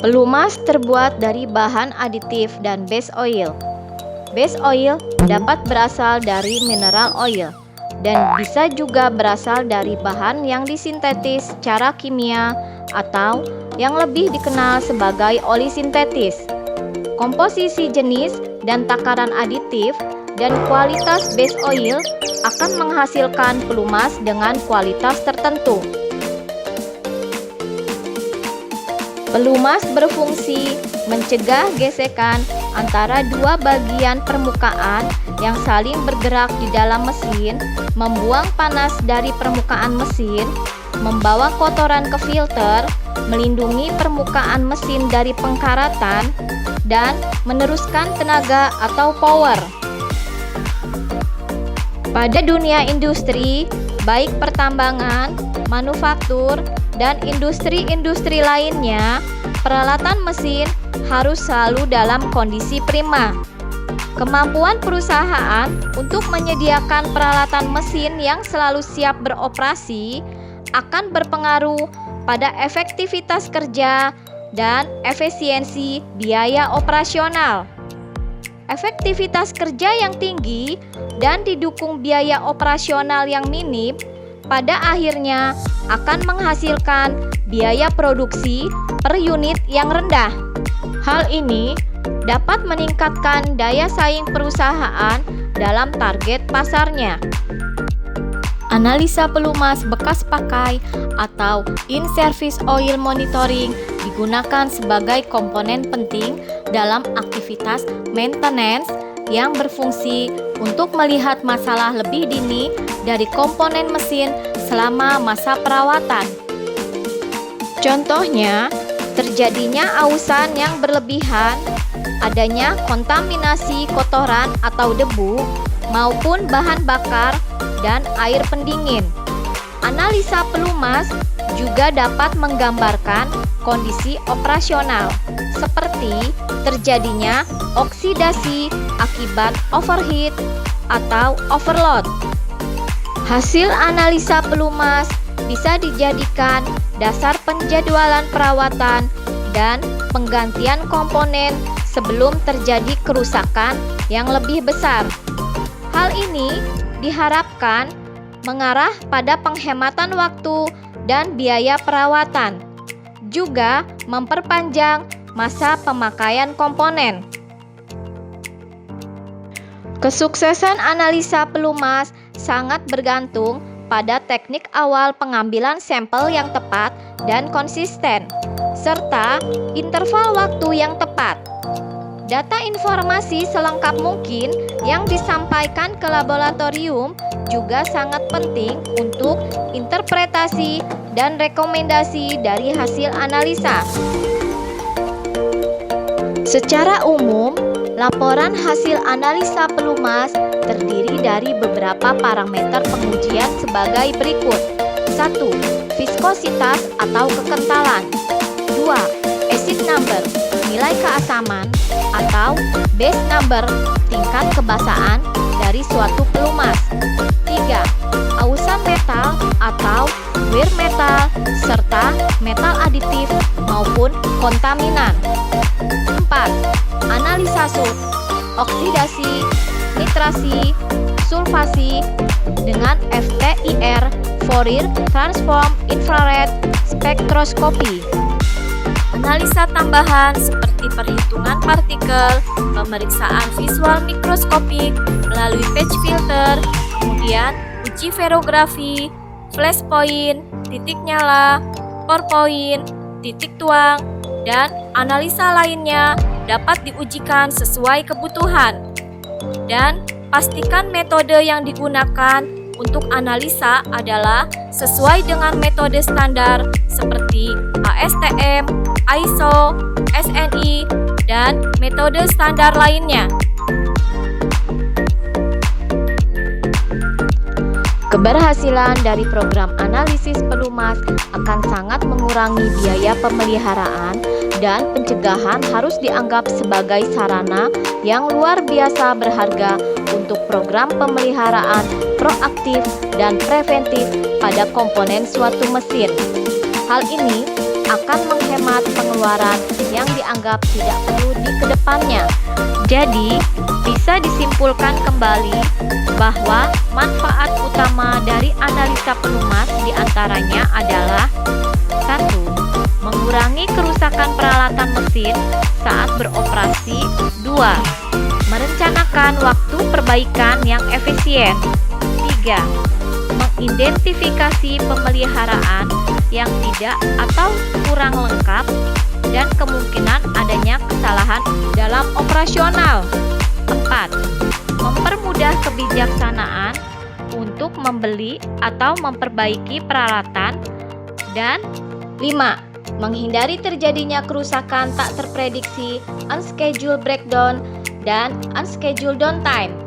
Pelumas terbuat dari bahan aditif dan base oil. Base oil dapat berasal dari mineral oil dan bisa juga berasal dari bahan yang disintetis secara kimia atau yang lebih dikenal sebagai oli sintetis. Komposisi jenis dan takaran aditif dan kualitas base oil akan menghasilkan pelumas dengan kualitas tertentu. Pelumas berfungsi mencegah gesekan antara dua bagian permukaan yang saling bergerak di dalam mesin, membuang panas dari permukaan mesin, membawa kotoran ke filter, melindungi permukaan mesin dari pengkaratan, dan meneruskan tenaga atau power. Pada dunia industri, baik pertambangan, manufaktur, dan industri-industri lainnya, peralatan mesin harus selalu dalam kondisi prima. Kemampuan perusahaan untuk menyediakan peralatan mesin yang selalu siap beroperasi akan berpengaruh pada efektivitas kerja dan efisiensi biaya operasional. Efektivitas kerja yang tinggi dan didukung biaya operasional yang minim pada akhirnya akan menghasilkan biaya produksi per unit yang rendah. Hal ini dapat meningkatkan daya saing perusahaan dalam target pasarnya. Analisa pelumas bekas pakai atau in-service oil monitoring digunakan sebagai komponen penting dalam aktivitas maintenance yang berfungsi untuk melihat masalah lebih dini dari komponen mesin selama masa perawatan. Contohnya, terjadinya ausan yang berlebihan, adanya kontaminasi kotoran atau debu, maupun bahan bakar dan air pendingin. Analisa pelumas juga dapat menggambarkan kondisi operasional, seperti terjadinya oksidasi akibat overheat atau overload. Hasil analisa pelumas bisa dijadikan dasar penjadwalan perawatan dan penggantian komponen sebelum terjadi kerusakan yang lebih besar. Hal ini diharapkan mengarah pada penghematan waktu dan biaya perawatan, juga memperpanjang masa pemakaian komponen. Kesuksesan analisa pelumas sangat bergantung pada teknik awal pengambilan sampel yang tepat dan konsisten, serta interval waktu yang tepat. Data informasi selengkap mungkin yang disampaikan ke laboratorium juga sangat penting untuk interpretasi dan rekomendasi dari hasil analisa. Secara umum, laporan hasil analisa pelumas terdiri dari beberapa parameter pengujian sebagai berikut. 1. Viskositas atau kekentalan. 2. Acid number, nilai keasaman, atau base number, tingkat kebasahan dari suatu pelumas. 3. Ausan metal atau wear metal, serta metal aditif maupun kontaminan. 4. Analisa SUT, oksidasi, nitrasi, sulfasi dengan FTIR, Fourier Transform Infrared Spectroscopy. Analisa tambahan seperti perhitungan partikel, pemeriksaan visual mikroskopik melalui patch filter, kemudian uji ferrografi, flash point, titik nyala, pour point, titik tuang, dan analisa lainnya dapat diujikan sesuai kebutuhan. Dan pastikan metode yang digunakan untuk analisa adalah sesuai dengan metode standar seperti ASTM, ISO, SNI, dan metode standar lainnya. Keberhasilan dari program analisis pelumas akan sangat mengurangi biaya pemeliharaan dan pencegahan harus dianggap sebagai sarana yang luar biasa berharga untuk program pemeliharaan proaktif dan preventif pada komponen suatu mesin. Hal ini akan menghemat pengeluaran yang dianggap tidak perlu di kedepannya. Jadi, bisa disimpulkan kembali bahwa manfaat utama dari analisa pelumas diantaranya adalah 1. Mengurangi kerusakan peralatan mesin saat beroperasi. 2. Merencanakan waktu perbaikan yang efisien. 3. Mengidentifikasi pemeliharaan yang tidak atau kurang lengkap dan kemungkinan adanya kesalahan dalam operasional. 4. Mempermudah kebijaksanaan untuk membeli atau memperbaiki peralatan. Dan 5. Menghindari terjadinya kerusakan tak terprediksi, unscheduled breakdown, dan unscheduled downtime.